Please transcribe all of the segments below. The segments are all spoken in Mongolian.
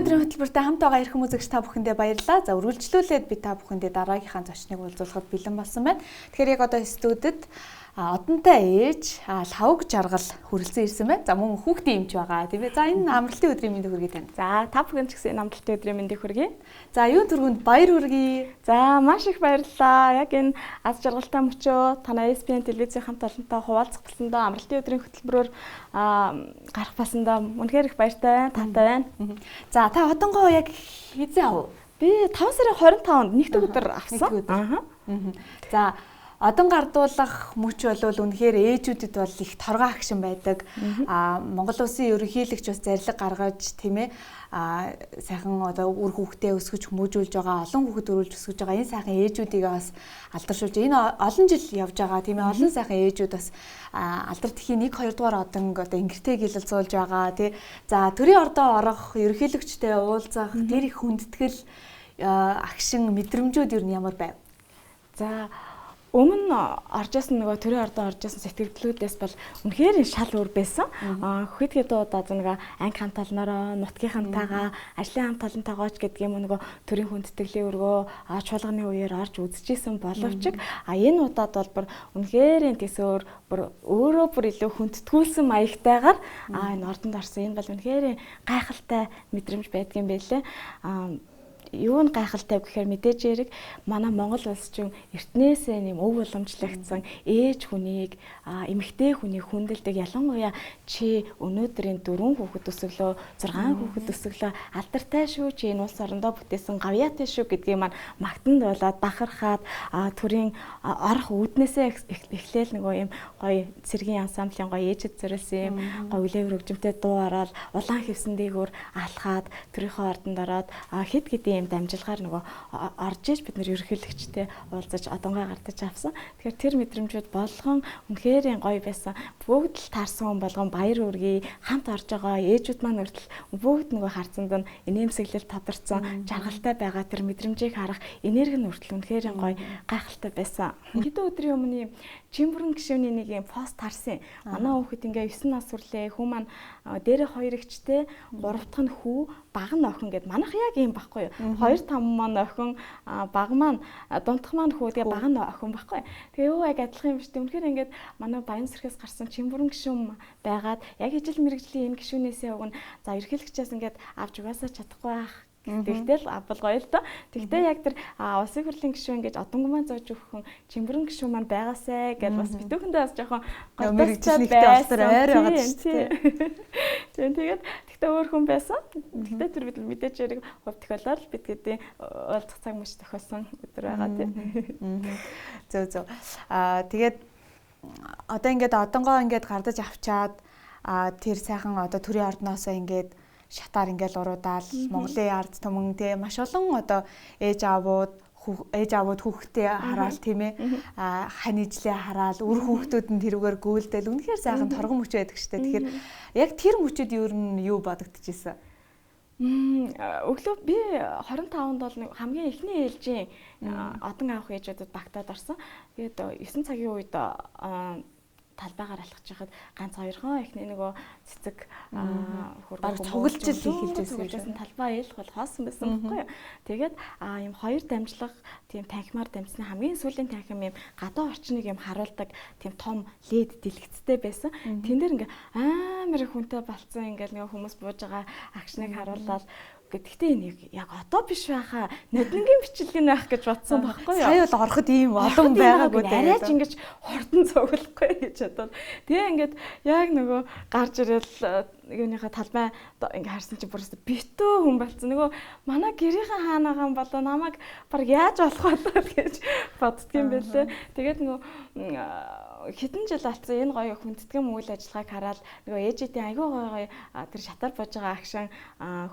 өнөөдрийн хөтөлбөртэй хамт байгаа эрхэм үзэгч та бүхэндээ баярлалаа. За үргэлжлүүлээд би та бүхэндээ дараагийнхаа зочныг уулзуулахад бэлэн болсон байна. Тэгэхээр яг одоо студид одонтой ээж лавг жаргал хүрэлцэн ирсэн байна. За мөн хүүхдийн эмч байгаа. Тийм ээ. За энэ амралтын өдрийн мэндийг хүргэе тань. За та бүхэн ч гэсэн энэ амралтын өдрийн мэндийг хүргэе. За юу түргүнд баяр хүргэе. За маш их баярлалаа. Яг энэ аз жаргалтай мөчөө танай SPN телевизийн хамт олонтой хуваалцах болсондоо амралтын өдрийн хөтөлбөрөөр гарах болсондоо үнэхээр их баяртай байна. Татай байна. За та одонгоо яг хэзээ ав? Би 5 сарын 25-нд нэгд өдөр авсан. За одон гардуулах мөч болвол үнэхээр ээжүүдэд бол их торгоо агшин байдаг. Монгол улсын ерөнхийлөгч бас зарлиг гаргаж тийм ээ сайхан одоо үр хүүхдээ өсгөж хүмүүжүүлж байгаа, олон хүүхэд өрүүлж өсгөж байгаа энэ сайхан ээжүүдийг бас алдаршуулж энэ олон жил явж байгаа тийм ээ олон сайхан ээжүүд бас алдар тхийн 1-2 дугаар одон одоо ингэртэй гилэлцүүлж байгаа тий. За төрийн ордоо орох, ерөнхийлөгчтэй уулзах, тэр их хүндэтгэл агшин мэдрэмжүүд юу ямар байв? За өмнө орж исэн нөгөө төрийн ордоо орж исэн сэтгэлдлүүдээс бол үнэхээр шал өөр байсан. Хэд хэдэн удаа нэг анги хамталнараа, нутгийн хамтаагаа, ажлын хамталтайгаа ч гэдэг юм нөгөө төрийн хүндэтгэлийн өргөө чуулганы үеэр орж үзчихсэн боловч энэ удаад бол бүр үнэхээр энэ төсөөр бүр өөрөө бүр илүү хүндэтгүүлсэн маягтайгаар энэ ордонд орсон. Энэ бол үнэхээр гайхалтай мэдрэмж байдгийн байлээ. Юу н гайхалтай гэхээр мэдээж хэрэг манай Монгол улс чинь эртнээсээ нэм өв уламжлагдсан ээж хүнийг эмэгтэй хүнийг хүндэлдэг ялангуяа чи өнөөдрийн 4 хүүхэд өсөглөө 6 хүүхэд өсөглөө алдартай шүү чи энэ улс орондоо бүтээсэн гавьяатай шүү гэдгийг маань магтанд болоод бахархаад төрийн орох үүднээсээ эхлээл нөгөө юм гоё цэргийн ансамблийн гоё ээжэд зориулсан юм гоё үлээвэр хөгжимтэй дуу ороод улаан хевсэн дээгүүр алхаад төрийнхөө ордонд ороод хэд хэдийн юм дамжилгаар нөгөө орж иж бид нэр ерөнхийлөгчтэй уулзаж одонгоо гардаж авсан. Тэгэхээр тэр мэдрэмжүүд болгон үнэхээр гоё байсан. Бүгд л таарсан хүн болгон баяр үргээ хамт орж байгаа ээжүүд маань өртөл бүгд нөгөө харцанд нь инээмсэглэл тодорцсон жаргалтай байгаа тэр мэдрэмжийг харах энерги нь өртөл үнэхээр гоё гайхалтай байсан. Хэдэн өдрийн өмнө Чимбэрэн гишүүний нэг юм пост харсан. Манай хүүхэд ингээ 9 нас хүрлээ. Хүү маань дээрээ 2 эгчтэй, 3 дахь нь хүү, баг нь охин гэд манайх яг юм байхгүй юу? 2 5 маань охин, баг маань дундх маань хүү тэгээ баг нь охин байхгүй. Тэгээ юу яг адилхан юм биш. Үнэхээр ингээд манай Баян сэрхээс гарсан Чимбэрэн гишүүн байгаад яг ижил мэрэгжлийн энэ гишүүнээсээ өгнө. За ерхийлэгчээс ингээд авч угаасаа чадахгүй байх. Тэгтэл авбал гоё л доо. Тэгтээ яг тэр улсын хурлын гишүүн ингэж одонгомаа зоож өгөх хүн Чимбэрэн гишүүн маань байгаасай гэж бас битүүхэндээ бас жоохон мэрэгжлийн ихтэй ойр байгаа ч тийм. Тэгээд тэгтээ өөр хүн байсан. Тэгтээ тэр бид мэдээж хэрэг хувь тохиолоор бид гэдэг уулзах цаг мөч тохиолсон өдөр байгаа тийм. Зөв. Тэгээд одоо ингээд одонгоо ингээд гардаж авчаад тэр сайхан одоо төрийн ордноосоо ингээд шатаар ингээл уруудаал Монголын ард түмэн те маш олон одоо ээж аавууд хүүхдээ хараал тийм ээ хань ижлээ хараал үр хүүхдүүд нь тэрүүгээр гүйлдэл үнэхээр сайхан торгон мөч байдаг штэ. Тэгэхээр яг тэр мөчөд юу нь юу бодогдчихсэн? Өглөө би 25-нд бол хамгийн эхний ээлжийн одон авах ээжүүдэд багтаад орсон. Тэгээд 9 цагийн үед талбайгаар алхаж байхад ганц хоёрхон ихний нөгөө цэцэг баг цуглж хэлжсэн талбай ээлх бол хоосон байсан байхгүй юу. Тэгээд юм хоёр дамжлага тийм танхимаар дамжсны хамгийн сүүлийн танхим юм гадаа орчныг юм харуулдаг тийм том лед дэлгэцтэй байсан. Тэн дээр ингээ амар их хүнтэй болцсон ингээл нөгөө хүмүүс бууж байгаа агшныг харуулаад гэхдээ энийг яг одоо биш байхаа нодингийн бичлэг нь байх гэж бодсон байхгүй юу. Сая бол ороход ийм олон байгаагүй арайч ингэж хурдан цуглахгүй гэж бодоод. Тэгээ ингээд яг нөгөө гарч ирэл юуныхаа талбай ингээ харсан чи бүрээс битүү хүн болцсон. Нөгөө манай гэрийнхэн хаанагаан болоо намайг баг яаж болох болоо гэж боддгийм байлээ. Тэгээд нөгөө хэдэн жил болсон энэ гоё хүндэтгэн үйл ажиллагааг хараад нөгөө ээжүүдийн айгүй гоё тэр шатар бууж байгаа агшин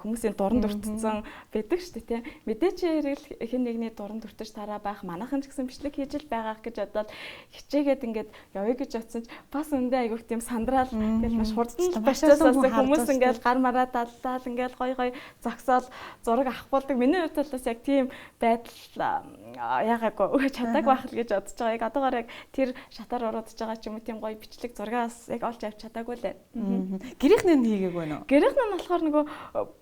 хүмүүсийн дуран дүртсэн байдаг шүү дээ тийм. Мэдээч хэрэг хэн нэгний дуран дүртэж тараа байх манайхан ч гэсэн бичлэг хийж л байгаа гэж бодоод хичээгээд ингээд явъя гэж бодсон ч бас өндөө айгүй тийм сандраал тэгэл маш хурдан бачаасаас хүмүүс ингээд гар мараа даллал ингээд гоё зогсоол зураг авахулдаг. Миний хувьд бас яг тийм байдал яагаагүй чадаагүй байх л гэж бодож байгаа. Яг одоогоор яг тэр шатар бодож байгаа ч юм уу тийм гоё бичлэг зургаас яг олж авч чадаагүй лээ. Гэрийнхний нь хийгээгүй нөө. Гэрийнх нь болохоор нөгөө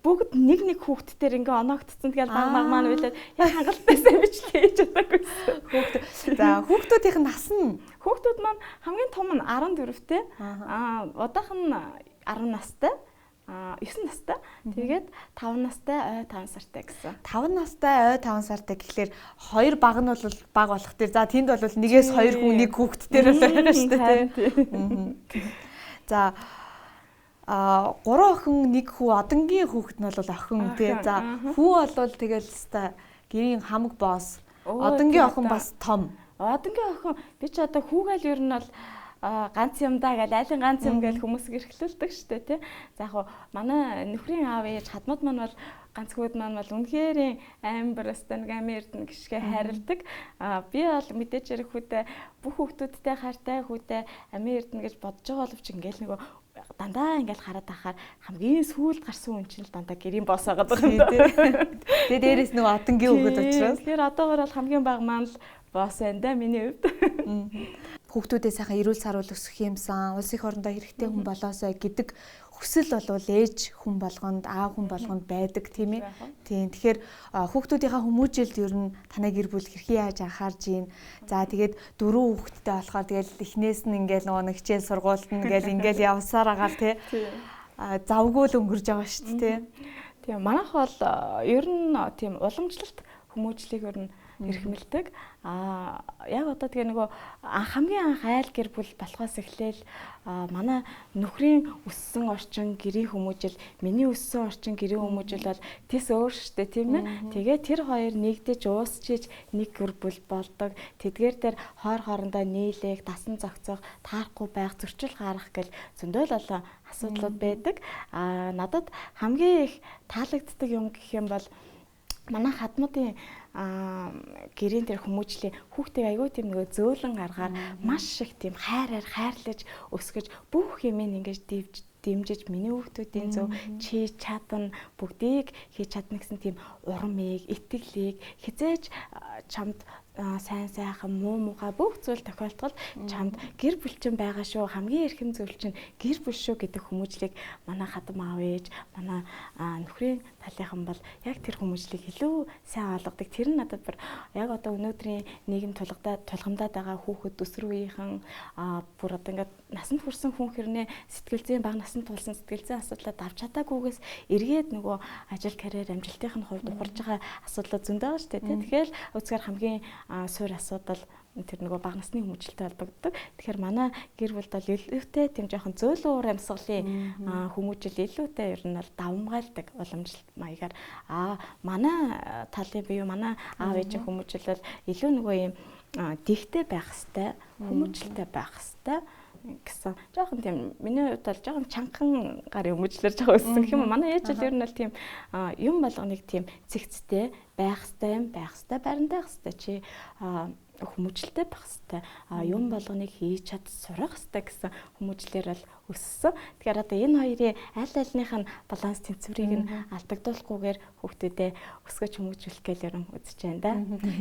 бүгд нэг хүүхдтэр ингээ оноогдсон тэгэл баг маань үйлээд яг хангалттай бичлэг хийж чадаагүй. За хүүхдүүдийнх нь нас нь хүүхдүүд маань хамгийн том нь 14-тэй. Удаах нь 10 настай. 9 настай. Тэгээд 5 настай ой 5 сартай гэсэн. 5 настай ой 5 сартай гэхлээр хоёр баг нь бол баг болох тэр. За тэнд бол нэгээс хоёр хүн нэг хүүхдтэр бол байгаа шүү дээ тий. За 3 охин нэг хүү одонгийн хүүхэд нь бол охин тий. За хүү бол тэгэл хэвээр гэрийн хамаг босс. Одонгийн охин бас том. Одонгийн охин би ч одоо хүүгээл ер нь бол ганц юм даа гэл айлын ганц юм гэл хүмүүс эрхлүүлдэг штэ тий. За яг манай нөхрийн аав ээж хадмууд маань бол ганцгүүд маань бол үнэхээр амар өстө нэг амар эрдэнэ гიშгэ хайрладаг. Би бол мэдээж хэрэг хүүтэй бүх хүүхдүүдтэй хайртай хүүтэй амар эрдэнэ гэж бодож байгаа боловч ингээл нөгөө дандаа ингээл хараад ахаар хамгийн сүүлд гарсан хүн чинь л дандаа гэрийн босс байгаа юм тий. Тэгээ дээрээс нөгөө одонгийн хүүхэд учраас. Тэгэхээр одоогоор бол хамгийн бага маань л босс энэ да миний хувьд. Хүүхдүүдээ сайхан эрүүл саруул өсгөх юмсан, улс их орондоо хэрэгтэй хүн болоосой гэдэг хүсэл бол ээж хүн болгонд, аав хүн болгонд байдаг тийм ээ. Тийм. Тэгэхээр хүүхдүүдийнхаа хүмүүжилд ер нь танай гэр бүл хэрхэн яаж анхаарж ийн. За тэгээд 4 хүүхэдтэй болохоор тэгэл эхнээс нь ингээл нөгөө нэг хичээл сургуульд нь ингээл явсаар агаал тий. Завгүй л өнгөрж байгаа шүү дээ тий. Тийм. Манайх бол ер нь тийм уламжлалт хүмүүжлийг ер нь эрхмэлдэг. Яг одоо тэгээ нөгөө хамгийн анх айл гэр бүл болохоос эхлээл манай нөхрийн өссөн орчин гэрийн хүмүүжил, миний өссөн орчин гэрийн хүмүүжил бол тис өөр штэ тийм ээ. Тэгээ тэр хоёр нэгдэж уусчиж нэг гэр бүл болдог. Тэдгээр дээр хойр хоорондоо нийлэх, дасан зохицох, таарахгүй байх, зөрчил гарах гэл зөндөл олон асуудлууд байдаг. Надад хамгийн их таалагддаг юм гэх юм бол манай хадмуудын гэрийн тэр хүмүүжлийн хүүхдийг аягүй тийм нэг зөөлөн аргаар маш их тийм хайрлаж өсгөж бүх юм ингэж дэмжиж миний хүүхдүүдийн зөв чи чадна бүгдийг хийж чадна гэсэн тийм урамыг, итгэлийг хизээж чамд сайн сайхан муу муухай бүх зүйл тохиолдолд чамд гэр бүлчин байгаа шүү, хамгийн эрхэм зүйл чинь гэр бүл шүү гэдэг хүмүүжлийг манай хадам аав ээж, манай нөхрийн талынхан бол яг тэр хүмүүжлийг илүү сайн ойлгодог. Тэр нь надад бүр яг одоо өнөөдрийн нийгэм тулгамдаад байгаа хүүхэд өсвөр үеийнхэн бүр одоо ингээд насанд хүрсэн хүн хэрнээ сэтгэл зүйн бага насанд тулсан сэтгэл зүйн асуудлаад авч чадаагүйгээс эргээд нөгөө ажил карьер амжилтын хувьд ухарж байгаа асуудлууд зөндөө байгаа шүү дээ. Тэгэхээр үзгээр хамгийн суур асуудал тэр нөгөө бага насны хүмүүжлэлтэй холбогддог. Тэгэхээр манай гэр бүлд бол илүүтэй тийм жоохон зөөлөн уур амьсгалын хүмүүжил илүүтэй ер нь бол давмгаалдаг уламжлалт маягаар манай талын бие манай аав ээжийн хүмүүжил бол илүү нөгөө юм дэгтэй байх хэвээр хүмүүжлэлтэй байх хэвээр гэсэн жоохон тийм миний хувьд бол жоохон чанхан гарын хүмүүжлэр жоохон өссөн гэх юм. Манай ээж л ер нь бол тийм юм болгоныг тийм цэгцтэй байх хэвээр баримтай байх хэвээр чи хүмүүжлэлтэй байх хэвээр юм болгоныг хийж чад сурах хэвээр гэсэн хүмүүжлэр бол өссөн. Тэгэхээр одоо энэ хоёрын аль альных нь баланс тэнцвэрийг нь алдагдуулахгүйгээр хүүхдүүдэд өсгөж хүмүүжүүлэх гэж ерөн үзэж байна да.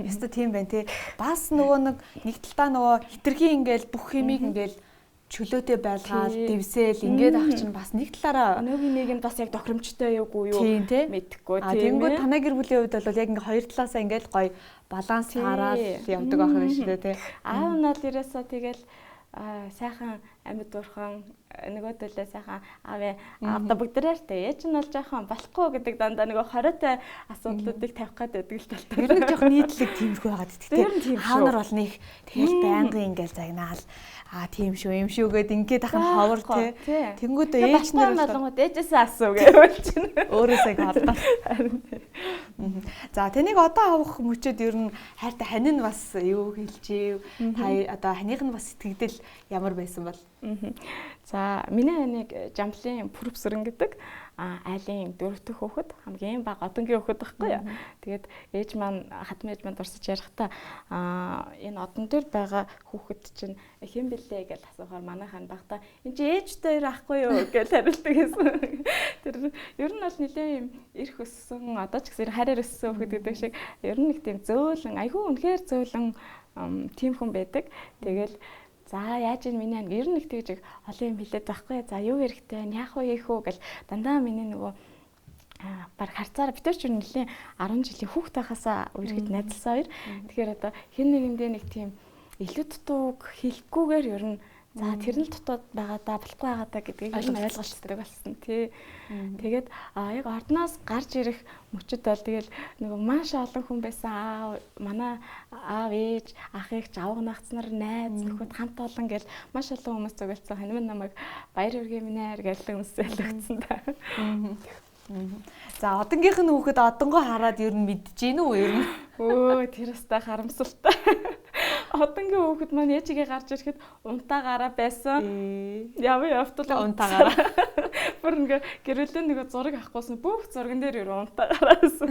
Яста тийм байна тий. Бас нөгөө нэг талдаа нөгөө хитрхийн ингээл бүх хэмиг ингээл чөлөөтэй байлгаад дэвсээл ингээд ах чинь бас нэг талаараа өнөөгийн нэг нь бас яг тохиромжтой юугүй юу мэдэхгүй тийм. Тэнгүүд танай гэр бүлийн хувьд бол яг ингээд хоёр талаасаа ингээд гоё баланс хараад явдаг байх юм шиг тий. Аав нь л ерөөсөө тэгэл сайхан амьд уурхан нөгөөдөлөө сайхан аавда бүгдээрээ ээж нь бол жоохон болохгүй гэдэг дандаа нөгөө хориотой асуудлуудыг тавих гээд байдаг л талтай. Ер нь жоохон нийтлэг тиймэрхүү байгаад тэгтээ. Хаанар бол нэг тэгэл байнгын ингээл загнаал тийм шүү юм шүү гэд ингээд ахын ховор тий. Тэнгүүд ээж нар болгоод ээжээсээ асуу гэж хэлчихнэ. Өөрөөсөө хадгалаа. За тэнийг одоо авах мөчөд ер нь хайртай хань нь бас юу хэлжээ. Та одоо ханих нь бас сэтгэгдэл ямар байсан бол? За миний ханийг жамлын профессор гэдэг айлын 4 дахь хүүхэд хамгийн бага одонгийн хүүхэд байхгүй юу. Тэгээд ээж маань хатам ээж маань дурсаж ярихдаа энэ одон дээр байгаа хүүхэд чинь хэн бэлээ гэж асуухаар манайхан багтаа энэ чи ээжтэй ахгүй юу гэж хариулдаг гэсэн. Тэр ер нь бол нэлээ юм эрх өссөн одоо ч гэсэн хараар өссөн хүүхэд гэдэг шиг ер нь нэг тийм зөөлөн айгүй үнэхээр зөөлөн тийм хүн байдаг. Тэгэл За яаж ийн миний ер нь нэг тэгж олон юм хэлээд байхгүй. За юу хэрэгтэй байна? Яах вэ хийх үү гэл дандаа миний нөгөө баг харцаараа бид нар ч нэлээ 10 жилийн хүүхд байхасаа үерхэд найзалсан хоёр. Тэгэхээр одоо хэн нэгэндээ нэг тийм илүү дутууг хэлэхгүйгээр ер нь за тэр нь дутууд байгаадаа болохгүй байгаадаа гэдгийг нь ойлголцдог болсон тий. Тэгээд яг ордноос гарч ирэх мөчөд бол тэгэл нөгөө маш олон хүн байсан манай аав ээж ах эх авга нагц нар найз нөхөд хамт олон гэл маш олон хүмүүс зугаалцсан хань намайг баяр хүргэе минь гэлэн өмсөл өгсөн та. За одонгийнх нь хүүхэд одонгоо хараад ер нь мэдэж гин үү ер нь? Өө тэр өстой харамсалтай. Одонгийн хүүхэд маань ээжигээ гарч ирэхэд унтаагаараа байсан. Явтал унтаагаараа. Бүр ингээ гэрэлэн нэг зураг авахгүйсэн бүх зурган дээр ер унтаагаараасан.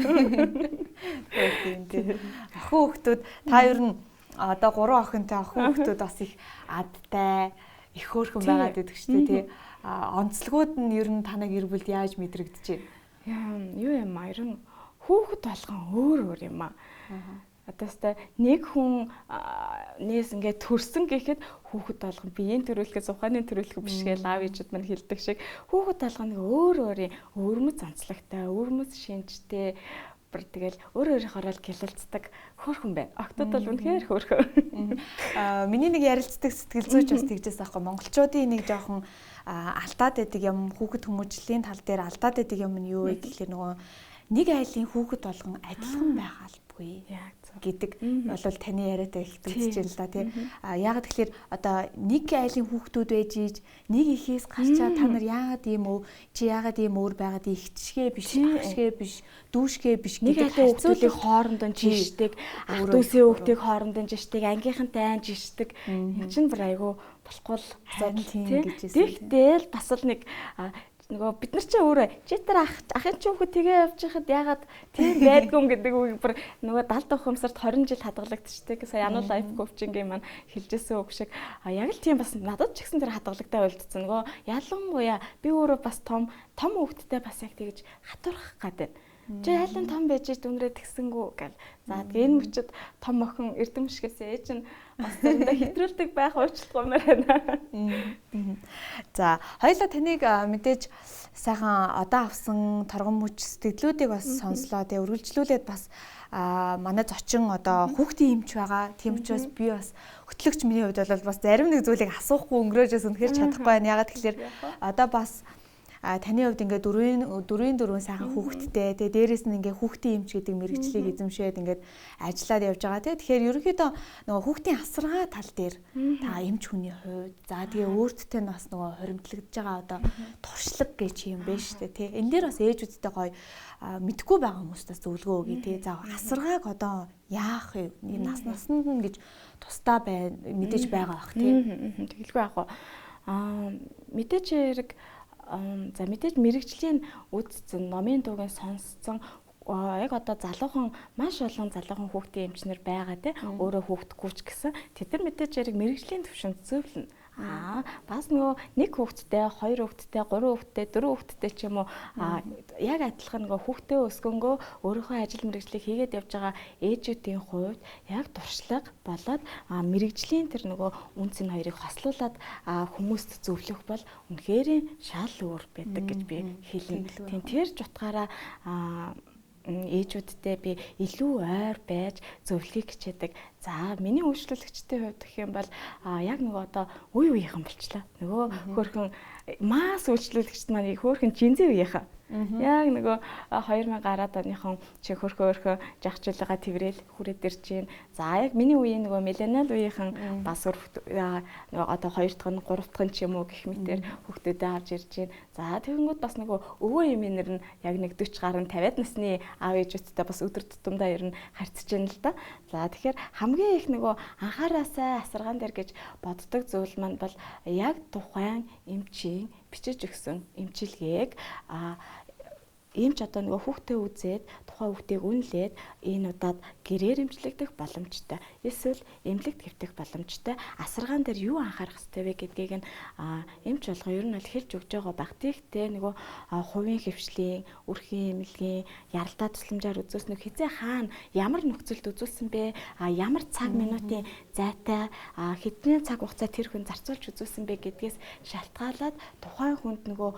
Тийм. Охин хүүхдүүд та ер нь одоо 3 охинтой охин хүүхдүүд бас их адтай их хөөрхөн байгаад байдаг шүү дээ тий. Онцлогуд нь ер нь танай гэр бүлд яаж мэдрэгдэж байна? Юу юм ер нь хүүхэд болгон өөр юм аа. Одоостай нэг хүн нээс ингээд төрсөн гэхэд хүүхэд болгон биеийн төрөлхөөс ухааны төрөлхөө биш гэж аав ээжүүд маань хэлдэг шиг хүүхэд болгон нэг өөрийн өвөрмөц онцлогтой, өвөрмөц шинжтэй тэгэл өөрөөрийнхөө гялалцдаг хөөрхөн байна. Октод бол үнэхээр хөөрхөн. Миний нэг ярилцдаг сэтгэл зүйч бас тэгжээс аахгүй. Монголчуудын нэг жоохон алдаад байдаг юм хүүхэд хүмүүжлийн тал дээр алдаад байдаг юм нь юу вэ гэхээр нөгөө нэг айлын хүүхэд болгон адилхан байгаа албагүй гэдэг бол таны яриатай их төгсөж байна л да тий. Яагаад тэгэхээр одоо нэг айлын хүүхдүүд байж ийж нэг ихээс гарчаа та нар яагаад ийм өв чи яагаад ийм өөр байгаад ихчгээ биш ахшгээ биш дүүшгээ биш нэг айлын хүүхдүүдийн хоорондоо жишдэг ах дүүсийн хүүхдийн хоорондоо жишдэг ангийнхантай жишдэг энэ чинь бүр айгүй болохгүй л асуудал тийм гэж тэгтэл бас л нэг нөгөө бид нар чи өөрөө чи тэр ахын чи хүүхэд тэгээ явж хахад ягаад тийм байдгүй юм гэдэг үг бүр нөгөө 70 дахь өмсөрт 20 жил хадгалагдчихдаг. Сая Anu Life Coaching-ийн маань хэлжсэн үг шиг яг л тийм бас надад ч гэсэн тэр хадгалагтай болдсон. Нөгөө ялангуяа би өөрөө бас том хүүхэдтэй бас яг тэгж хатуурах гэдэг. Чи хайлан том байж дүнрээ тэгсэнгүү гэл. За тэгээ энэ мөчөд том охин эрдэмшгээс ээж нь бас заримдаа хэтрүүлдэг байх уучлалгүймээр байна. За хоёулаа таныг мэдээж сайхан одоо авсан торгон мөч сэтгэлдлүүдийг бас сонслоо. Тэгээ үргэлжлүүлээд бас манай зочин одоо хүүхдийн эмч байгаа. Тийм учраас би бас хөтлөгч миний хувьд бол бас зарим нэг зүйлийг асуухгүй өнгөрөөжөөс үнэхээр чадахгүй байна. Ягаад тэгэхээр одоо бас таны хувьд ингээд дөрвөн сайхан хүүхэдтэй тэгээ дээрэс нь ингээд хүүхдийн эмч гэдэг мэрэгчлийг эзэмшээд ингээд ажиллаад явж байгаа тийм. Тэгэхээр ерөнхийдөө нөгөө хүүхдийн асаргаа тал дээр та эмч хүний хувьд за тэгээ өөртөө бас нөгөө хоримтлагдж байгаа одоо туршлага гэж юм байна шүү дээ тийм. Энэ дээр бас ээжүүдтэй гоё мэдгүй байгаа хүмүүстээс зөвлөгөө өгье тийм. За асаргааг одоо яах вэ? Насанд нь гэж тусдаа мэдээж байгаа бах тийм. Тэгэлгүй яах вэ? Мэдээж хэрэг за мэдээж мэрэгжлийн үдцэн номын дуугийн сонсцсон яг одоо залуухан маш олон залуухан хүүхдийн эмчнэр байгаа тий өөрөө хүүхдгүйч гэсэн тэд нар мэдээж яг мэрэгжлийн төвшөнд зөвлөнө. Бас нөгөө нэг хүүхэдтэй, хоёр хүүхэдтэй, гурван хүүхэдтэй, дөрвөн хүүхэдтэй ч юм уу яг адилхан нөгөө хүүхдээ өсгөнгөө өөрийнхөө ажил мэргэжлийг хийгээд явж байгаа ээжүүдийн хувьд яг туршлага болоод мэргэжлийн тэр нөгөө үнцэн хоёрыг хослуулад хүмүүст зөвлөх бол үнэхээр шал өөр байдаг гэж би хэлнэ. Тэр утгаараа ээжүүдтэй би илүү ойр байж зөвлөхийг хичээдэг. За миний үйлчлүүлэгчтэй хувьд гэх юм бол яг нөгөө одоо үе үеийнхэн болчлаа. Нөгөө хөөрхөн мас үйлчлүүлэгчд маань хөөрхөн жинзээ үеийнхэн. Яг нөгөө 2010-аад оныхон чи хөөрхөн жагчлалгаа тэрэл хүрээд ирж байна. За яг миний үеийн нөгөө миллениал үеийнхэн бас нөгөө одоо 2 дахь нь 3 дахь нь ч юм уу гэх мэтэр хүүхдүүдэд авч ирж байна. За тэгэнгүүт бас нөгөө өвөө эмээнэр нь яг нэг 40 гаруй 50-аад насны аав ээжүүдтэй бас өдөр тутамдаа ер нь харьцаж байна л да. За тэгэхээр хамгийн их нөгөө анхаараасаа асаргаан дээр гэж боддог зүйл маань бол яг тухайн эмчийн бичиж өгсөн эмчилгээг Эмч одоо нөгөө хүүхдээ үзээд тухайн хүүхдийг үнэлээд энэ удаад гэрээр эмчлэгдэх боломжтой. Эсвэл эмнэлэгт хэвтэх боломжтой. Асаргаан дээр юу анхаарах хэрэгтэй вэ гэдгийг нь эмч болго ер нь бол хэлж өгж байгаа баг. Тэгтээ нөгөө хувийн хөвшлийн, үрхийн эмнэлгийн яралтай тусламжаар үзүүлснээр хизээ хаана ямар нөхцөлд үзүүлсэн бэ? Ямар цаг минутын зайтай хэдэн цаг хугацаа тэр хүн зарцуулж үзүүлсэн бэ гэдгээс шалтгаалаад тухайн хүнд нөгөө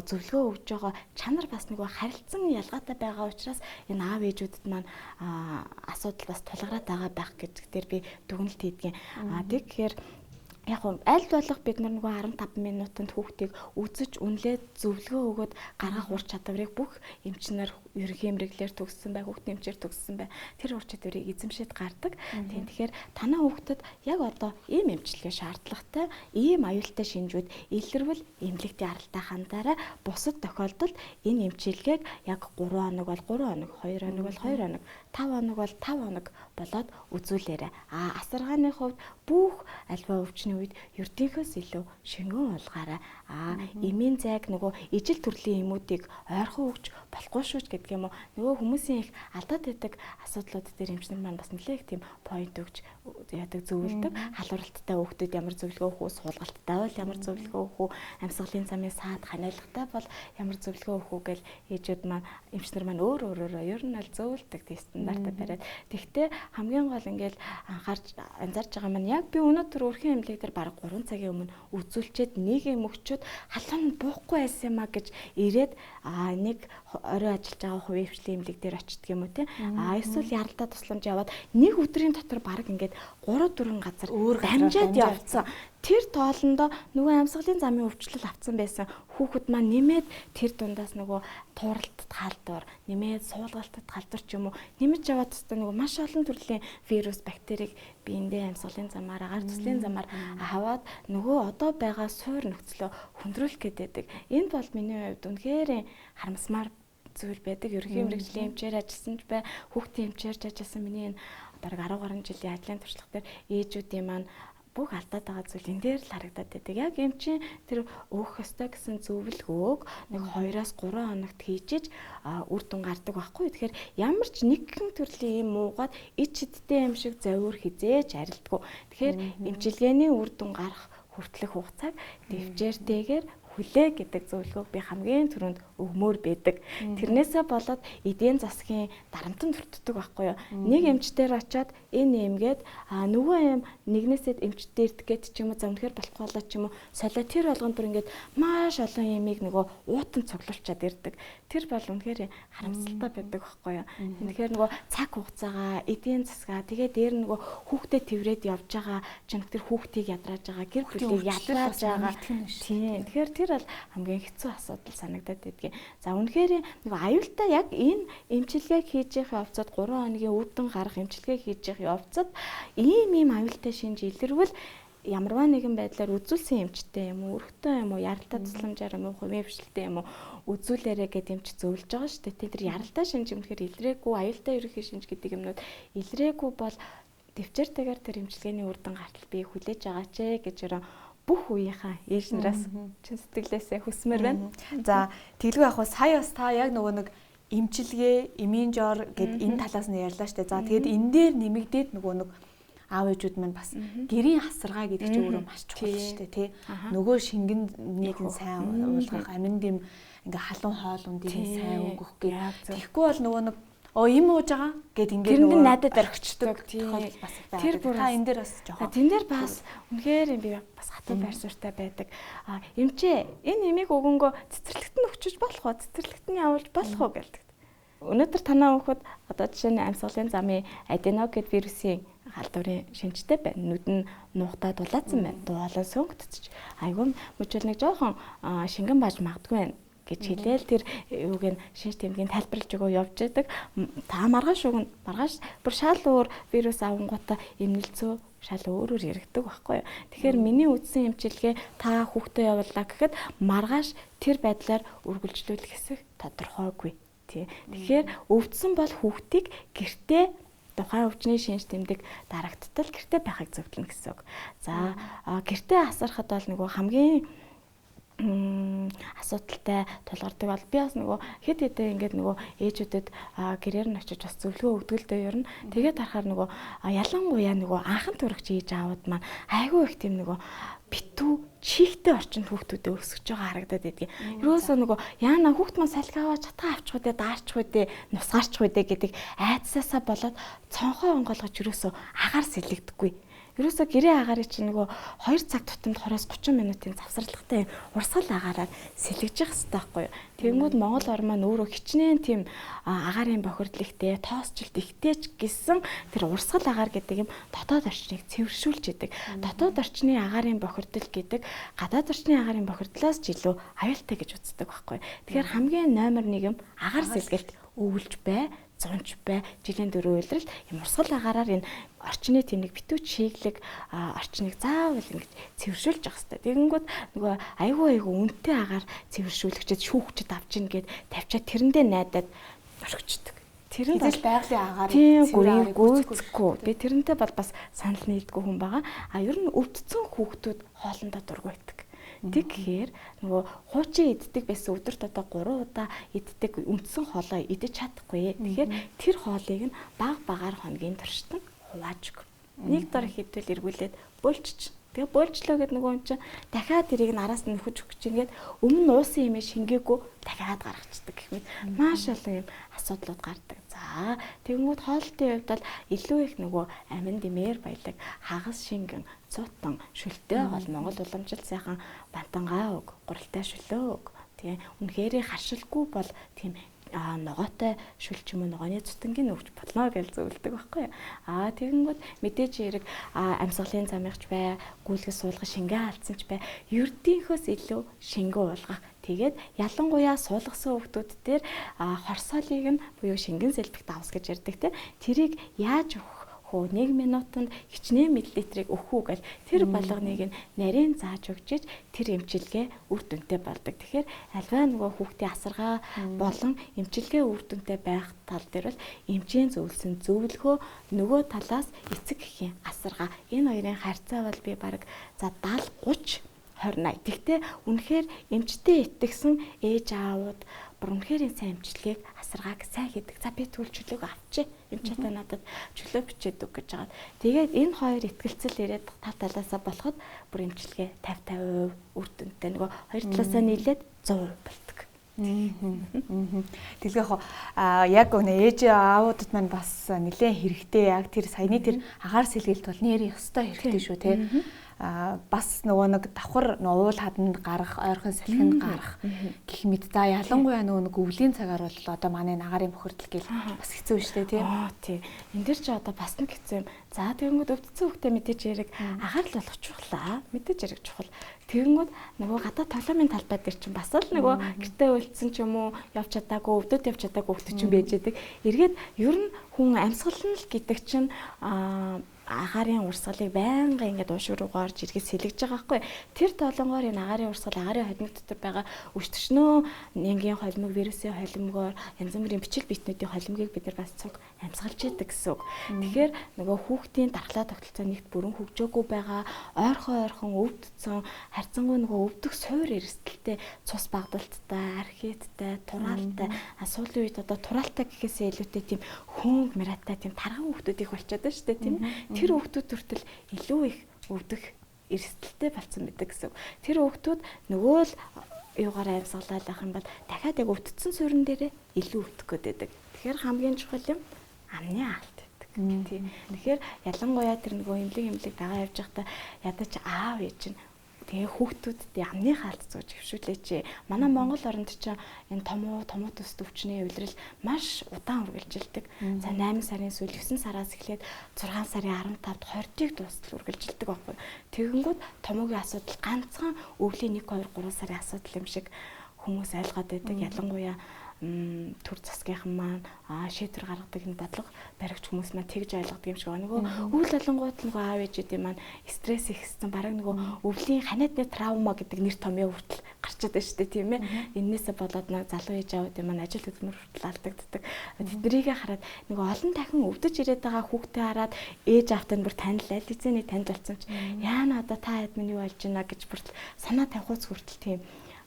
зөвлөгөө өгж байгаа чанар бас нөгөө харилцан ялгаатай байгаа учраас энэ аав ээжүүдэд маань асуудал бас тулгараад байгаа байх гэдэгтэр би дүгнэлт хийдгийн. Тэгэхээр яг аль болох бид нар нөгөө 15 минутанд хүүхдийг үзэж үнэлээд зөвлөгөө өгөөд гаргах ур чадварыг бүх эмчнэр ерөнхий эмрэглэлээр төгссөн бай, хүүхдийн эмчээр төгссөн бай. Тэр ур чадварыг эзэмшээд гардаг. Тэгэхээр танаа хүүхдэд яг одоо ийм эмчилгээ шаардлагатай, ийм аюултай шинжүүд илэрвэл эмнэлэгтийн аралтай хандаарай. Бусад тохиолдолд энэ эмчилгээг яг 3 хоног бол 3 хоног, 2 хоног бол 2 хоног, 5 хоног бол 5 хоног болоод үзүүлээрэй. Асаргааны хувьд бүх альва өвчний үед ердийнхөөс илүү шингэн уулгаарай. Эмийн зайг нөгөө ижил төрлийн эмүүдийг ойрхон өгч болохгүй шүү гэдэг юм уу. Нөгөө хүмүүсийн их алдаад байдаг асуудлууд дээр эмчнэр маань бас нэлээх тийм point өгч яадаг зөвлөдөг. Халууралттай хүүхдэд ямар зөвлөгөө өгөх үү, суулгалттай бол ямар зөвлөгөө өгөх үү, амьсгалын замын саад ханиалгатай бол ямар зөвлөгөө өгөх үү гэл ээжүүд маань эмчнэр маань өөрөөрөө ер нь аль зөвлөдөг тийм стандартаа бариад. Тэгвэл хамгийн гол ингээл анзаарч байгаа маань яг би өнөөдөр өрхийн эмнэлэг дээр бараг 3 цагийн өмнө үзүүлчихэд нэг юм өгчөөд халуун буухгүй байсан юм а гэж ирээд нэг орой ажиллаж байгаа хувийн хвшлийн эмнэлэг дээр очдөг юм уу те. Эсвэл яралтай тусламж яваад нэг өдрийн дотор бараг ингээд 3-4 газар дамжаад явцсан. Тэр тоолондоо нөгөө амьсгалын замын өвчлөл авцсан байсан хүүхэд маань нэмээд тэр дундаас нөгөө тууралтад халдвар, нэмээд суулгалтад халдвар ч юм уу нэмэж яваад тест нөгөө маш олон төрлийн вирус, бактерийг биендээ амьсгалын замаар, агаар төслийн замаар аваад нөгөө одоо байгаа суур нөхцлөө хүндрүүлэх гэдэг. Энэ бол миний хувьд үнэхээр харамсмаар зүйл байдаг. Ерөнхий мэрэгжлийн эмчээр ажилласан ч бай, хүүхдийн эмчээрч ажилласан миний энэ бараг 10 гаруй жилийн ажлын туршлага дээр ээжүүдийн маань бүх алдаад байгаа зүйл энэ дээр л харагдаад байдаг. Яг эмчийн тэр өөх ёстой гэсэн зөвлөгөөг нэг 2-3 хоногт хийжиж үр дүн гардаг байхгүй. Тэгэхээр ямар ч нэгэн төрлийн юм уугаад ич хидтэй юм шиг завиур хизээж арилдаггүй. Тэгэхээр эмчилгээний үр дүн гарах хүртэлх хугацааг дэвжээртэйгээр хүлээ гэдэг зөвлөгөөг би хамгийн түрүүнд өгмөр байдаг. Тэрнээсээ болоод эдийн засгийн дарамтанд хүртдэг байхгүй юу? Нэг эмчтэр очиод энэ эмгээд нөгөө эм нэгнээсээ эмчтэр ирдэг ч юм уу за үнэхээр болохгүй болоо ч юм уу солио тэр болгонд бүр ингээд маш олон эмийг нөгөө уутан цуглуулчаад ирдэг. Тэр бол үнэхээр харамсалтай байдаг байхгүй юу? Тэгэхээр нөгөө цаг хугацаагаа, эдийн засгаа тэгээ дээр нөгөө хүүхдэд тэврээд явж байгаа чинь тэр хүүхдийг ядрааж байгаа, гэр бүлийг ядрааж байгаа. Тийм. Тэгэхээр тэр бол хамгийн хэцүү асуудал санагдаад байдгийг. За үнэхээр нөгөө аюултай яг энэ эмчилгээг хийж явах явцад 3 хоногийн үр дүн гарах эмчилгээг хийж явах явцад ийм аюултай шинж илэрвэл ямарваа нэгэн байдлаар үзүүлсэн эмчтэй юм уу, өрхтөө юм уу, яралтай тусламжаар юм уу, хувийн хвшилтэй юм уу үзүүлээрэ гэдэг эмч зөвлөж байгаа шүү дээ. Тэр яралтай шинж юмхээр илрээгүй, аюултай ерөнхий шинж гэдэг юмнууд илрээгүй бол дэвчээртэйгээр тэр эмчилгээний үр дүн гартал би хүлээж байгаа ч гэж бүх үеийнхаа ээж нараас чин сэтгэлээсээ хүсмээр байна. За тэглгүй яг сая бас та яг нөгөө нэг эмчилгээ, эмийн жор гэд энэ талаас нь ярьлаа штэ. За тэгээд энэ дээр нэмэгдээд нөгөө нэг аав ээжүүд маань бас гэрийн хасаргаа гэдэг чинь өөрөө маш чухал штэ тий. Нөгөө шингэнийг сайн уулгах, аминд юм ингээ халуун хоол ундыг сайн өнгөх гэх. Тэгэхгүй бол нөгөө нэг им ууж байгаа гэд ингээд тэрэнд найдад орхичдаг тийм бас тэр бүр та энэ дээр бас жоохон тэн дээр бас үнэхээр би бас хатуу байр суурьтай байдаг. Эмчээ энэ эмийг өгөнгөө цэцэрлэгт нь өчөж болох уу? Цэцэрлэгт нь явуулж болох уу гэдэг. Өнөөдөр танаа хүүхэд одоо жишээ нь амьсгалын замын адено гэд вирусын халдварын шинжтэй байна. Нүд нь нухтаа дулаацсан байна. Дуулаа сөнгөтч. Айгүй мөчөл нэг жоохон шингэн бааж магадгүй байна гэж хэлээл тэр юуг нь шинж тэмдгийн тайлбарлаж өгөө явж байдаг. Та маргааш өгнө. Маргааш бүр шал өөр вирус авангуудаа эмнэлцөө шал өөрөөр яригддаг байхгүй юу. Тэгэхээр миний үтсэн эмчилгээ та хүүхдээ явууллаа гэхэд маргааш тэр байдлаар үргэлжлүүлэх хэсэг тодорхойгүй. Тий. Тэгэхээр өвдсөн бол хүүхдийг гэртээ тухайн өвчний шинж тэмдэг дарагдтал гэртээ байхыг зөвлөнө гэсэн үг. За гэртээ асарахад бол нөгөө хамгийн асуудалтай тулгардаг бол би бас нөгөө хэд хэдэн ингээд нөгөө ээжүүдэд гэрээр нь очиж бас зөвлөгөө өгдөг л дээ ер нь. Тэгээд харахаар нөгөө ялангуяа нөгөө анхан турагч ээж аавууд маань айгүй их тийм нөгөө битүү чихтэй орчинд хүүхдүүдэд өсгөж байгаа харагдаад байдгийг. Ерөөсөө нөгөө яана хүүхд маань салхи аваад чатгаа авчих үдэ даарчих үдэ нусгаарчих үдэ гэдэг айдсаасаа болоод цонхоо онгоолгож ерөөсөө агаар сэлэгдэхгүй. Ерөөсөө гэрээ агаарыг чинь нөгөө 2 цаг тутамд 20-30 минутын завсарлагтай урсгал агаараар сэлгэж явах хэрэгтэй байхгүй юу. Тэгэнгүүт Монгол ор маань өөрөө хичнээн тийм агаарын бохирдол ихтэй, тоосчлт ихтэйч гэсэн тэр урсгал агаар гэдэг юм дотоод орчныг цэвэршүүлж идэг. Дотоод орчны агаарын бохирдол гэдэг гадаад орчны агаарын бохирдлоос ч илүү аюултай гэж үздэг байхгүй юу. Тэгэхээр хамгийн номер 1 юм агаар сэлгэлт өвлж бай, зунж бай, жилийн 4 үйлрэл юм урсгал агаараар энэ орчны тэмдэг битүү чиглэг орчныг заавал ингэж цэвэршүүлж явах хэрэгтэй. Тэгэнгүүт нөгөө айгүй үнэтэй агаар цэвэршүүлэгчэд шүүгчэд авч ийн гэд тавьчаад тэрэндээ найдаад орхичдаг. Тэрэнд бол байгалийн агаарыг цэвэр гүйцэхгүй. Би тэрнтэй бол бас санал нийлдэггүй хүн байгаа. Ер нь өвдсөн хүүхдүүд хоолндоо дургүй байдаг. Тэг гэхээр нөгөө хуучин иддэг байсан өдөрт одоо 3 удаа иддэг үндсэн хоолоо идэж чадахгүй. Тэгэхээр тэр хоолыг нь баг багаар хоногийн туршид хувааж өг. Нэг дор хідвэл эргүүлээд бөөлчих. Тэгээ бөөлжлөө гэд нөгөө юм чинь дахиад тэрийг нь араас нь нөхөж өгч ингээд өмнө уусан юмээ шингээгүй дахиад гаргацдаг гэх мэт маш олон юм асуудлууд гардаг. За тэгэнгүүт хоолтын хувьд бол илүү их нөгөө амин димээр баялаг хагас шингэн цутан шүлтэй бол Монгол уламжлалт сайхан бантангаа өг гуралтай шөлөө өг. Тэгээ үнэхээр харшилгүй бол тийм ногоотой шүл ч юм уу ногооны цутангийн өгч болно гэж зөвлөдөг байхгүй. Тэгэнгүүт мэдээж хэрэг амьсгалын замынхч бай, гүйлгэс суулгах шингээ алдсан ч бай, ердийнхөөс илүү шингэн уулгах. Тэгээд ялангуяа суулгасан хүүхдүүд дээр хорсоолыг нь буюу шингэн сэлбэх давс гэж ярьдаг те. Тэрийг яаж өгөх хөө 1 минутанд хичнээн миллилитрийг өгөх үү гэл тэр болгоныг нь нарийн зааж өгчиж тэр эмчилгээ үр дүнтэй болдог. Тэгэхээр альва нөгөө хүүхдийн асаргаа болон эмчилгээ үр дүнтэй байх тал дээр бол эмчийн зөвлөсөн зөвлөгөө нөгөө талаас эцэг эхийн асаргаа энэ хоёрын харьцаа бол би бараг за 70 30 20 80. Тэгтээ үнэхээр эмчтэй итгэсэн ээж аавууд үнэхээр сайн эмчилгээг асаргааг сайн хийдэг. За би тэгвэл чөлөөг авчи. Эмчтэй надад чөлөө бичээд өг гэж байгаа. Тэгээд энэ хоёр итгэлцэл ирээд тав талаасаа болоход бүр эмчилгээ 50-50% үр дүнтэй нөгөө хоёр талаасаа нийлээд 100% болдог. Тэглэх яг өнөө ээж аавуудад маань бас нэлээд хэрэгтэй яг тэр саяны тэр агаар сэлгэлт бол нэр ёстой хэрэгтэй шүү те. Бас нөгөө нэг давхар уул хаданд гарах, ойрхон салхинд гарах гэх мэт. За ялангуяа нөгөө нэг өвлийн цагаар бол одоо манай агаарын бохирдол гэл бас хэцүү шүү дээ тийм. Тийм. Энд дэр чи одоо бас нэг хэцүү юм. За тэгэнгүүт өвдсөн хүүхдээ мэдээж хэрэг агаар л болох чухлаа. Мэдээж хэрэг чухал. Тэгэнгүүт нөгөө гадаа тоглоомын талбай дээр чинь бас л нөгөө гэртээ үлдсэн ч юм уу явж чадаагүй, өвдөд явж чадаагүй хүүхдээ чинь байж байдаг. Эргээд ер нь хүн амьсгална л гэдэг чинь агаарын урсгалыг байнга ингээд уушруугаар жиргээ сэлгэж байгаа байхгүй. Тэр толонгоор энэ агаарын урсгал агаарын холимог дотор байгаа өчтөрчнөө нянгийн холимог, вирусын холимогоор янз бүрийн бичил битнүүдийн холимгийг бид нар бас цуг амьсгалж яадаг гэсэн үг. Тэгэхээр нөгөө хүүхдийн дархлаа тогтолцоо нэгт бүрэн хөгжөөгүй байгаа, ойрхон өвдсөн, харьцангуй нөгөө өвдөх суур эрсдэлтэй, цус багдалттай, архиттай, тураалтай, суулийн үед одоо тураалтай гэхээсээ илүүтэй тийм хөнгө миратай тийм тарган хүүхдүүд их болчиход байна шүү дээ тийм. Тэр хүүхдүүд төртөл илүү их өвдөх эрсдэлтэй болсон байдаг гэсэн. Тэр хүүхдүүд нөгөө л юугаар амьсгалаад байх юм бол дахиад яг өвдсөн суурин дээрээ илүү өвдөх гээд байдаг. Тэгэхээр хамгийн чухал юм амны алт байдаг. Тийм. Тэгэхээр ялангуяа тэр нөгөө эмнэлэг дагаа явж байхдаа ядаж аав ээж нь тэгээ хүүхдүүдэд амны хаалт зууж хөвшүүлээч. Манай Монгол оронд чинь энэ томуу төс төвчний улирал маш удаан үргэлжилдэг. За 8 сарын сүүл 9 сараас эхлээд 6 сарын 15-д 20-ыг дуустал үргэлжилдэг байхгүй. Тэгэнгүүт томоогийн асуудал ганцхан өвлийн 1 2 3 сарын асуудал юм шиг хүмүүс ойлгоод байдаг. Ялангуяа төр засгийнхан маань шийдвэр гаргадаг энэ бодлого баригч хүмүүс маань тэгж ойлгодог юм шиг байна. Нөгөө үйл алангууд нөгөө аав ээжүүдийн маань стресс ихсэн бараг нөгөө өвлийн ханиадны травма гэдэг нэр томьёо хүртэл гарчаад байна шүү дээ тийм ээ. Эннээсээ болоод нэг залуу ээж аавуудын маань ажил хөдөлмөр хүртэл алдагддаг. Тэднийг хараад нөгөө олон дахин өвдөж ирээд байгаа хүүхдээ хараад ээж аавтай бүр танил аль эзэний танд болсон ч яана одоо та хэд минь юу болж байна гэж бүртэл санаа тавихуйц хүртэл тийм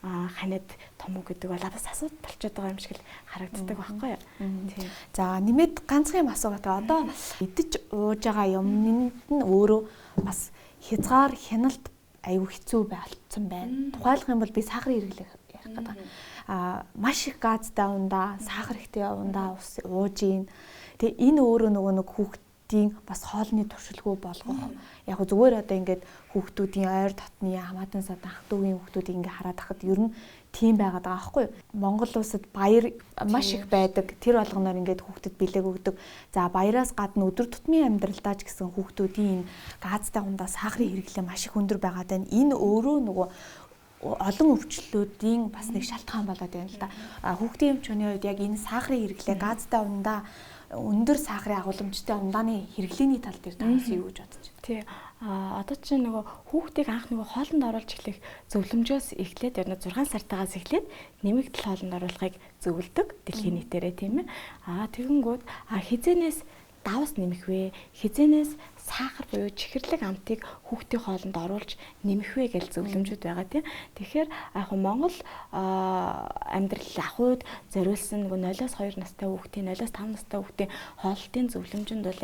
ханаад том уу гэдэг бол бас асуудал болчиход байгаа юм шиг л харагддаг байхгүй юу. Тийм. За нэмээд ганцхан юм асуугаад байгаа. Одоо идэж ууж байгаа юмнд нь өөрөө бас хязгаар хяналт аюу хэцүү болцсон байна. Тухайлах юм бол би сахарын хэрэглэх ярих гэдэг. Маш их газтай ундаа, сахар ихтэй ундаа ууж ийн. Тэгээ энэ өөрөө нэг хүүхдийн бас хоолны туршилгүй болгох. Яг зүгээр одоо ингээд хүүхдүүдийн ойр дотны хамаатан садан ах トゥ угийн хүүхдүүдийг ингээд хараад хахад ер нь тийм байгаад байгаа байхгүй юу? Монгол улсад баяр маш их байдаг. Тэр болгоноор ингээд хүүхдэд бэлэг өгдөг. За баяраас гадна өдөр тутмын амьдралдаа ч гэсэн хүүхдүүдийн энэ газтай ундаа сахарын хэрэглээ маш их өндөр байгаад байна. Энэ өөрөө нөгөө олон өвчлөлүүдийн бас нэг шалтгаан болоод байна л да. Хүүхдийн эмчүүний хувьд яг энэ сахарын хэрэглээ газтай ундаа өндөр сахарын агуулмжтай ундааны хэрэглээний тал дээр таas юу гэж бодож байна? Тий. Одоо чинь нөгөө хүүхдийг анх нөгөө хоолнд оруулж эхлэх зөвлөмжөөс эхлээд яг 6 сартаагаас эхлээд нэмэгдэл хоолнд оруулахыг зөвлөдөг дэлхийн нийтээрээ тийм ээ. Тэгэнгүүт хизэнээс давс нэмэх вэ? Хизэнээс сахар буюу чихэрлэг амтыг хүүхдийн хоолнд оруулж нэмэх вэ гэж зөвлөмжүүд байгаа тийм. Тэгэхээр яг Монгол амьдрал ахуйд зориулсан нөгөө 0-2 настай хүүхдийн 0-5 настай хүүхдийн хоолтын зөвлөмжөнд бол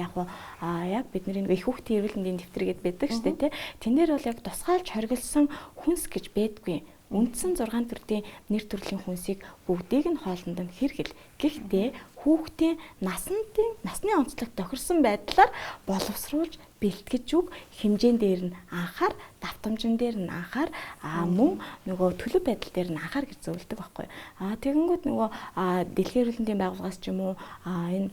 яг бидний нөгөө их хүүхдийн эрүүл мэндийн дэвтэр гэдэг байдаг шүү дээ тийм. Тэн дээр бол яг тусгайлж хоригдсан хүнс гэж байдгүй. Үндсэн 6 төрлийн нэр төрлийн хүнсийг бүгдийг нь хоолнд нь хэрэгэл. Гэхдээ хүүхдийн насны онцлог тохирсон байдлаар боловсруулж бэлтгэж үг хэмжээн дээр нь анхаар, давтамжин дээр нь анхаар, мөн нөгөө төлөв байдал дээр нь анхаар гэж зөвлөдөг байхгүй. Тэгэнгүүт нөгөө дэлхийн эрүүл мэндийн байгууллагаас ч юм уу энэ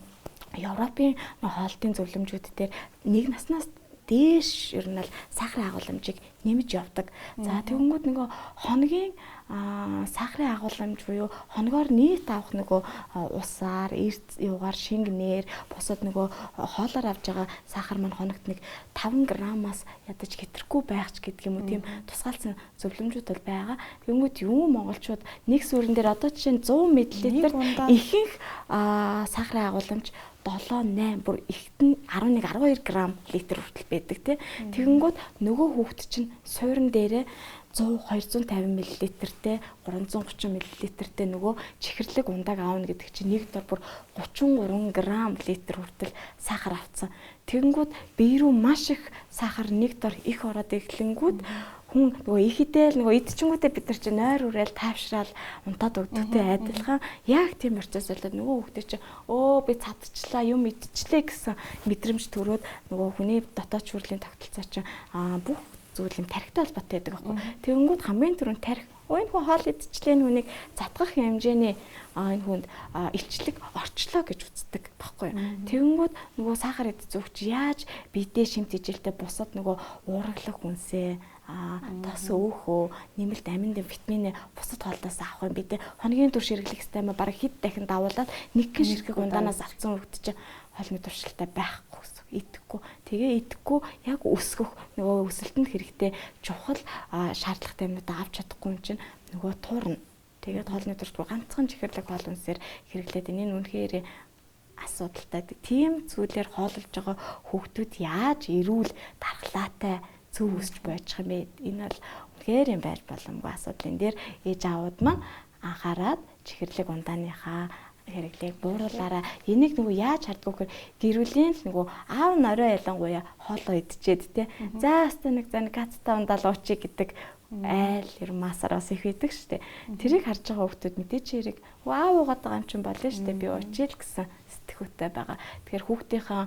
Европын хоолтын зөвлөмжүүд дээр 1 наснаас дээш ер нь л сахарын агуулмжийг нэмж явдаг. За тэгэнгүүт нөгөө хоногийн сахарын агуулмж буюу хоногоор нийт авах нөгөө усаар, эрт юугаар, шингэнээр, бусад нөгөө хоолоор авж байгаа сахар маань хоногт нэг 5 граммаас ядаж хэтрэхгүй байх ч гэдэг юм уу тийм тусгаалсан зөвлөмжүүд бол байгаа. Тэгэнгүүт юу монголчууд нэг сүрэн дээр одоо жишээ нь 100 мл ихэнх сахарын агуулмж 7-8 бүр ихт нь 11-12 грамм литр хүртэл байдаг тий. Тэгэнгүүт нөгөө хүүхэд чинь суурин дээрээ 100-250 мл-тэй 330 мл-тэй нөгөө чихэрлэг ундааг аавна гэдэг чинь нэг дор бүр 33 грамм литр хүртэл сахар авцсан. Тэгэнгүүт бие рүү маш их сахар нэг дор их ороод эхлэнгүүт хүн нөгөө ихэдэл нөгөө идчихэнгүүтээ бид нар чинь нойр ураал тайвшраал унтаад өгдөгтэй адилхан яг тийм процесс болоод нөгөө хүүхдээ чинь би цадчихлаа юм идчихлээ гэсэн мэдрэмж төрөөд нөгөө хүний дотоод шүүрлийн тогтолцоо чинь бүх зүйл юм тархитай холбоотой байдаг байхгүй. Тэгэнгүүт хамгийн түрүүнд тархи энэ хүн хоол идчихлээ нүнийг затгах хэмжээний энэ хүнд илчлэг орчлоо гэж үздэг байхгүй. Тэгэнгүүт нөгөө сахар идэх зүгч яаж бидээ шимт ижилтэй бусад нөгөө уургалах хүнсээ тос өөхөө нэмэлт амин дэм витамин бусад хоолноос авах юм бидээ хоногийн турш хэрэглэх систем бараг хэд дахин давуулаад нэг гин ширхэг ундаанаас авцсан хөвгт чинь хоолны туршилтаа байхгүй гэсэн. Идэхгүй. Тэгээ идэхгүй яг өсгөх нөгөө өсөлтөнд хэрэгтэй чухал шаардлагатай юмудаа авч чадахгүй юм чинь нөгөө туурна. Тэгээд хоолны турш ганцхан чихэрлэг хоол үнсээр хэрэглээд энэ үнэхээр асуудалтай. Тийм зүйлээр хооллож байгаа хүүхдүүд яаж эрүүл дархлаатай зөв өсч бойчих юм бэ? Энэ бол үнэхээр юм байж боломгүй асуудлын дээр ээж аауд маань анхаарад чихэрлэг ундааныхаа хэрэглээг бууруулаараа энийг нөгөө яаж хардгүйхээр гэр бүлийн л нөгөө аав нарой ялангуяа хоолоо идчихэд те за хаста нэг газтай ундаал уучи гэдэг айл ермасаар бас их байдаг штэ. Тэрийг харж байгаа хүүхдүүд мэдээч хэрэг аав уугаад байгаа юм чинь болно штэ би уучил гэсэн сэтгүүтэй байгаа. Тэгэхээр хүүхдийнхаа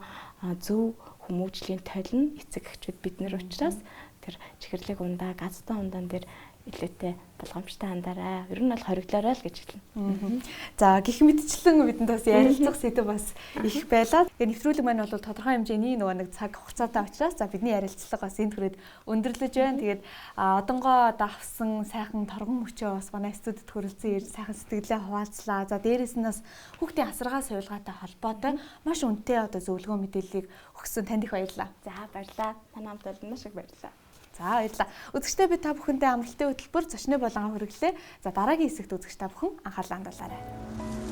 зөв хүмүүжлийн толин эцэг эхчүүд бид нэр учраас тэр чихэрлэг ундаа газтай ундаан дээр илүүтэй болгоомжтой хандаарай. Ер нь бол хориглоорой л гэж хэлнэ. За гих мэдчлэн бидэнд бас ярилцах сэдв бас их байлаа. Тэгээ нэвтрүүлэг маань бол тодорхой хэмжээний нэг цаг хугацаатай учраас за бидний ярилцлага бас энд хүрээд өндөрлөж байна. Тэгээд одонгоо давсан сайхан торгон мөчөө бас манай студид хүрэлцэн ирж сайхан сэтгэлээ хуваалцлаа. За дээрэс нь бас хүүхдийн асаргаа сувилгаатай холбоотой маш үнэтэй одоо зөвлөгөө мэдээллийг өгсөн танд их баярлалаа. За баярлалаа. Танай хамт олон маш их баярлалаа. За баярлалаа. Үзэгчдээ би та бүхэндээ амралтын хөтөлбөр зочны болон хүргэлээ. За дараагийн хэсэгт үзэгч та бүхэн анхаарлаа хандуулаарай.